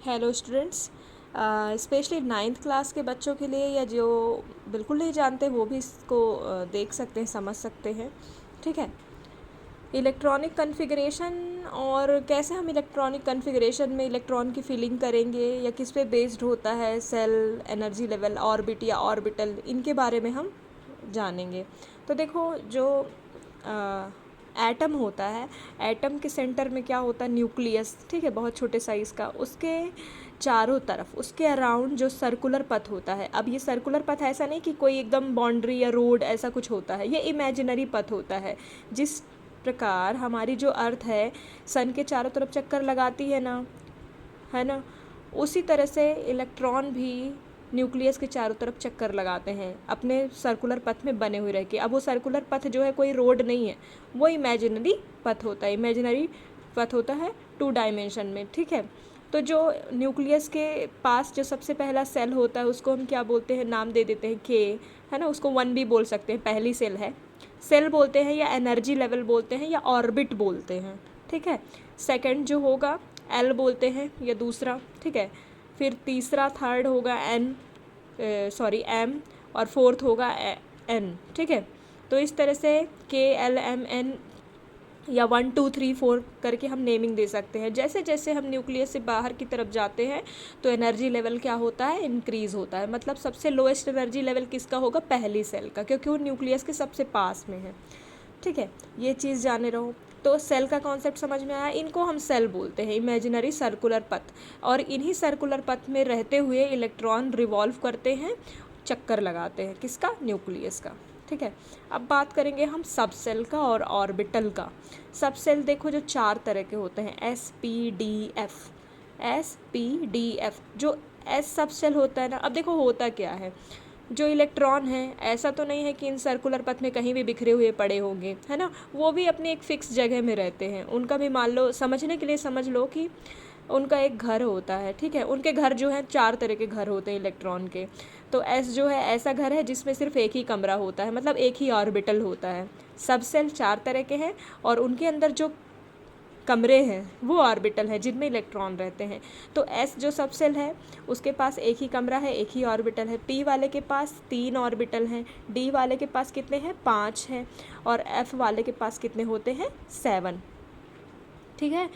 Hello students, specially ninth class के बच्चों के लिए या जो बिल्कुल नहीं जानते वो भी इसको देख सकते हैं, समझ सकते हैं। ठीक है। इलेक्ट्रॉनिक कॉन्फ़िगरेशन और कैसे हम इलेक्ट्रॉनिक कॉन्फ़िगरेशन में इलेक्ट्रॉन की फिलिंग करेंगे या किस पे बेस्ड होता है, सेल, एनर्जी लेवल, ऑर्बिट या ऑर्बिटल, इनके बारे में हम जानेंगे। तो देखो, जो एटम होता है, एटम के सेंटर में क्या होता है, न्यूक्लियस। ठीक है, बहुत छोटे साइज़ का। उसके चारों तरफ, उसके अराउंड जो सर्कुलर पथ होता है। अब ये सर्कुलर पथ ऐसा नहीं कि कोई एकदम बाउंड्री या रोड ऐसा कुछ होता है, ये इमेजिनरी पथ होता है। जिस प्रकार हमारी जो अर्थ है सन के चारों तरफ चक्कर लगाती है ना, उसी तरह से इलेक्ट्रॉन भी न्यूक्लियस के चारों तरफ चक्कर लगाते हैं अपने सर्कुलर पथ में बने हुए रह के। अब वो सर्कुलर पथ जो है कोई रोड नहीं है, वो इमेजिनरी पथ होता है। इमेजिनरी पथ होता है 2 डायमेंशन में। ठीक है। तो जो न्यूक्लियस के पास जो सबसे पहला सेल होता है उसको हम क्या बोलते हैं, नाम दे देते हैं के, है ना। उसको 1 भी बोल सकते हैं, पहली सेल है, सेल बोलते हैं, या एनर्जी लेवल बोलते हैं, या ऑर्बिट बोलते हैं। ठीक है। सेकंड जो होगा एल बोलते हैं, या दूसरा। ठीक है। फिर तीसरा, थर्ड होगा एम, और फोर्थ होगा एन। ठीक है। तो इस तरह से के, एल, एम, एन या 1 2 3 4 करके हम नेमिंग दे सकते हैं। जैसे जैसे हम न्यूक्लियस से बाहर की तरफ जाते हैं तो एनर्जी लेवल क्या होता है, इंक्रीज़ होता है। मतलब सबसे लोएस्ट एनर्जी लेवल किसका होगा, पहली सेल का, क्योंकि वो न्यूक्लियस के सबसे पास में है। ठीक है, ये चीज़ जाने रहो। तो सेल का कॉन्सेप्ट समझ में आया। इनको हम सेल बोलते हैं, इमेजिनरी सर्कुलर पथ। और इन्हीं सर्कुलर पथ में रहते हुए इलेक्ट्रॉन रिवॉल्व करते हैं, चक्कर लगाते हैं, किसका, न्यूक्लियस का। ठीक है। अब बात करेंगे हम सब सेल का और ऑर्बिटल का। सब सेल देखो जो 4 तरह के होते हैं, S P D F. S P D F, जो एस सब सेल होता है ना, अब देखो होता क्या है, जो इलेक्ट्रॉन है ऐसा तो नहीं है कि इन सर्कुलर पथ में कहीं भी बिखरे हुए पड़े होंगे, है ना। वो भी अपनी एक फ़िक्स जगह में रहते हैं। उनका भी मान लो, समझने के लिए समझ लो कि उनका एक घर होता है। ठीक है। उनके घर जो है 4 तरह के घर होते हैं इलेक्ट्रॉन के। तो एस जो है ऐसा घर है जिसमें सिर्फ एक ही कमरा होता है, मतलब एक ही ऑर्बिटल होता है। सब सेल 4 तरह के हैं और उनके अंदर जो कमरे हैं वो ऑर्बिटल हैं जिनमें इलेक्ट्रॉन रहते हैं। तो एस जो सब सेल है उसके पास एक ही कमरा है, एक ही ऑर्बिटल है। पी वाले के पास 3 ऑर्बिटल हैं। डी वाले के पास कितने हैं, 5 हैं। और एफ वाले के पास कितने होते हैं, 7। ठीक है।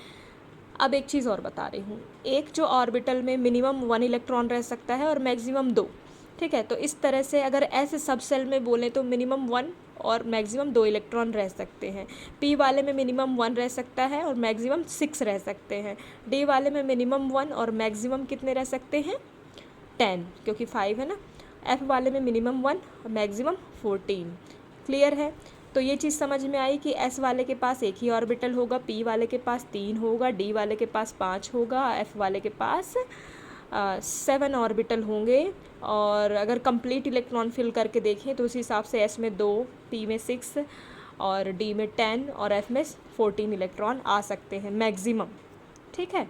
अब एक चीज़ और बता रही हूँ, एक जो ऑर्बिटल में मिनिमम 1 इलेक्ट्रॉन रह सकता है और मैक्सिमम 2। ठीक है। तो इस तरह से अगर ऐसे सब सेल में बोलें तो मिनिमम 1 और मैक्सिमम 2 इलेक्ट्रॉन रह सकते हैं। पी वाले में मिनिमम 1 रह सकता है और मैक्सिमम 6 रह सकते हैं। डी वाले में मिनिमम 1 और मैक्सिमम कितने रह सकते हैं, 10, क्योंकि 5 है ना। एफ वाले में मिनिमम 1 और मैक्सिमम 14। क्लियर है। तो ये चीज़ समझ में आई कि एस वाले के पास एक ही ऑर्बिटल होगा, पी वाले के पास 3 होगा, डी वाले के पास 5 होगा, एफ वाले के पास 7 ऑर्बिटल होंगे। और अगर कंप्लीट इलेक्ट्रॉन फिल करके देखें तो उस हिसाब से एस में 2, पी में 6 और डी में 10 और एफ में 14 इलेक्ट्रॉन आ सकते हैं मैक्सिमम। ठीक है।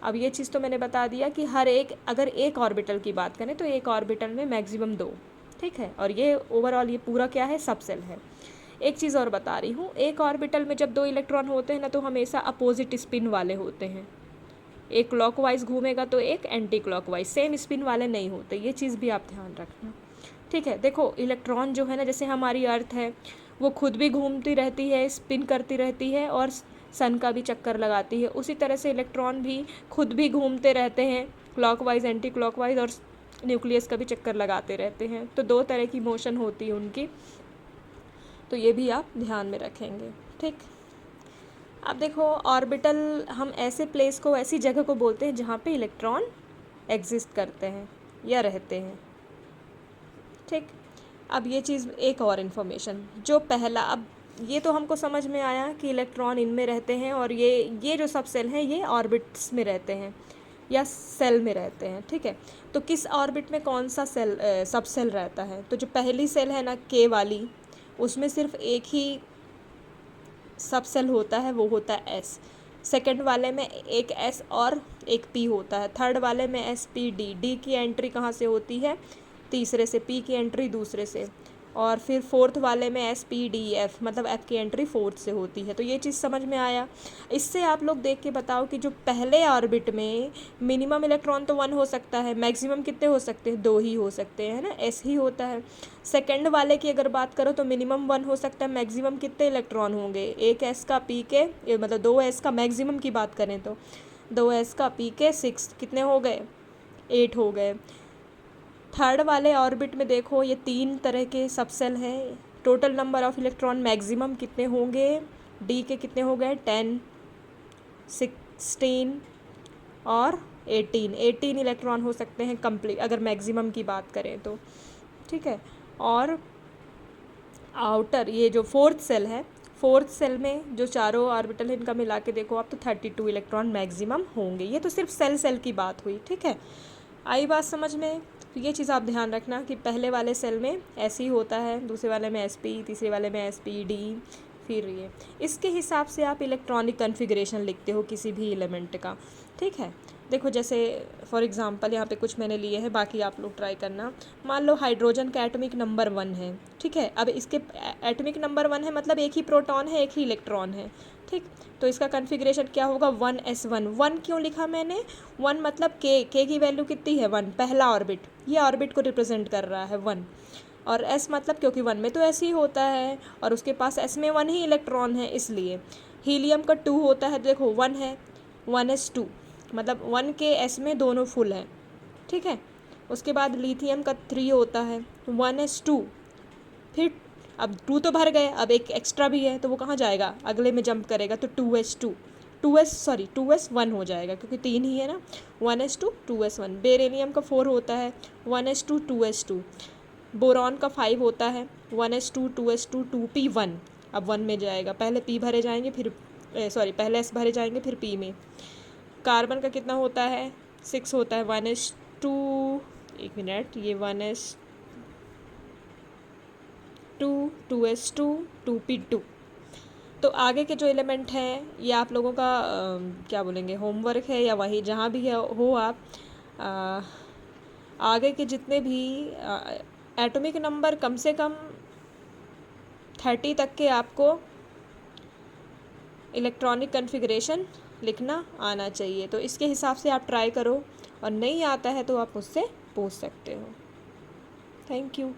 अब ये चीज़ तो मैंने बता दिया कि हर एक, अगर एक ऑर्बिटल की बात करें तो एक ऑर्बिटल में मैक्सिमम 2। ठीक है। और ये ओवरऑल ये पूरा क्या है, सब सेल है। एक चीज़ और बता रही हूँ, एक ऑर्बिटल में जब 2 इलेक्ट्रॉन होते हैं ना तो हमेशा अपोजिट स्पिन वाले होते हैं। एक क्लॉकवाइज घूमेगा तो एक एंटी क्लॉकवाइज, सेम स्पिन वाले नहीं होते। ये चीज़ भी आप ध्यान रखना। ठीक है। देखो, इलेक्ट्रॉन जो है ना, जैसे हमारी अर्थ है वो खुद भी घूमती रहती है, स्पिन करती रहती है और सन का भी चक्कर लगाती है। उसी तरह से इलेक्ट्रॉन भी खुद भी घूमते रहते हैं, क्लॉकवाइज, एंटी क्लॉकवाइज, और न्यूक्लियस का भी चक्कर लगाते रहते हैं। तो 2 तरह की मोशन होती है उनकी। तो ये भी आप ध्यान में रखेंगे। ठीक। अब देखो, ऑर्बिटल हम ऐसे प्लेस को, ऐसी जगह को बोलते हैं जहाँ पे इलेक्ट्रॉन एग्जिस्ट करते हैं या रहते हैं। ठीक। अब ये चीज़, एक और इन्फॉर्मेशन, जो पहला, अब ये तो हमको समझ में आया कि इलेक्ट्रॉन इनमें रहते हैं और ये जो सब सेल हैं ये ऑर्बिट्स में रहते हैं या सेल में रहते हैं। ठीक है। तो किस ऑर्बिट में कौन सा सेल, सब सेल रहता है, तो जो पहली सेल है ना, के वाली, उसमें सिर्फ एक ही सब सेल होता है, वो होता है एस। सेकंड वाले में एक एस और एक पी होता है। थर्ड वाले में एस पी डी। डी की एंट्री कहाँ से होती है, तीसरे से। पी की एंट्री दूसरे से। और फिर फोर्थ वाले में एस पी डी एफ, मतलब एफ की एंट्री फोर्थ से होती है। तो ये चीज़ समझ में आया। इससे आप लोग देख के बताओ कि जो पहले ऑर्बिट में मिनिमम इलेक्ट्रॉन तो 1 हो सकता है, मैक्सिमम कितने हो सकते हैं, 2 ही हो सकते हैं, है ना, एस ही होता है। सेकंड वाले की अगर बात करो तो मिनिमम 1 हो सकता है, मैक्सिमम कितने इलेक्ट्रॉन होंगे, एक एस का पी के, मतलब 2 एस का मैक्सिमम की बात करें तो 2 एस का पी के 6 कितने हो गए, 8 हो गए। थर्ड वाले ऑर्बिट में देखो ये 3 तरह के सबसेल हैं। Total number of electron maximum कितने होंगे, डी के कितने हो गए, 10, 16 और 18 इलेक्ट्रॉन हो सकते हैं कंप्लीट, अगर मैक्सिमम की बात करें तो, ठीक है। और आउटर ये जो फोर्थ सेल है, फोर्थ सेल में जो चारों ऑर्बिटल है इनका मिला के देखो आप तो 32 इलेक्ट्रॉन मैक्सिमम होंगे। ये तो सिर्फ सेल की बात हुई, ठीक है। आई बात समझ में। तो ये चीज़ आप ध्यान रखना कि पहले वाले सेल में ऐसे ही होता है, दूसरे वाले में एस पी, तीसरे वाले में एस पी डी, फिर ये इसके हिसाब से आप इलेक्ट्रॉनिक कन्फिग्रेशन लिखते हो किसी भी एलिमेंट का, ठीक है। देखो जैसे फॉर एग्जांपल यहाँ पे कुछ मैंने लिए हैं, बाकी आप लोग ट्राई करना। मान लो हाइड्रोजन का एटॉमिक नंबर 1 है, ठीक है। अब इसके एटॉमिक नंबर 1 है मतलब एक ही प्रोटॉन है, एक ही इलेक्ट्रॉन है, ठीक। तो इसका कन्फिग्रेशन क्या होगा, 1s1। 1 क्यों लिखा मैंने, 1 मतलब के की वैल्यू कितनी है, 1, पहला ऑर्बिट, ये ऑर्बिट को रिप्रेजेंट कर रहा है 1। और एस मतलब क्योंकि 1 में तो ऐसे ही होता है और उसके पास एस में 1 ही इलेक्ट्रॉन है, इसलिए। हीलियम का 2 होता है, देखो 1 है, 1s2 मतलब 1 के एस में दोनों फुल हैं, ठीक है। उसके बाद लिथियम का 3 होता है, 1s2, फिर अब 2 तो भर गए, अब एक एक्स्ट्रा भी है तो वो कहाँ जाएगा, अगले में जंप करेगा तो 2s1 हो जाएगा क्योंकि 3 ही है ना, 1s2 2s1। बेरेनियम का 4 होता है, 1s2 2s2। बोरॉन का 5 होता है, 1s2 2s2 2p1। अब 1 में जाएगा, पहले p भरे जाएंगे फिर पहले s भरे जाएंगे फिर p में। कार्बन का कितना होता है, 6 होता है, 1s2, एक मिनट, ये 1s2 2s2 2p2। तो आगे के जो एलिमेंट हैं ये आप लोगों का क्या बोलेंगे, होमवर्क है या वही जहाँ भी है हो आप आगे के जितने भी एटॉमिक नंबर कम से कम 30 तक के आपको इलेक्ट्रॉनिक कन्फिग्रेशन लिखना आना चाहिए। तो इसके हिसाब से आप ट्राई करो और नहीं आता है तो आप मुझसे पूछ सकते हो। Thank you.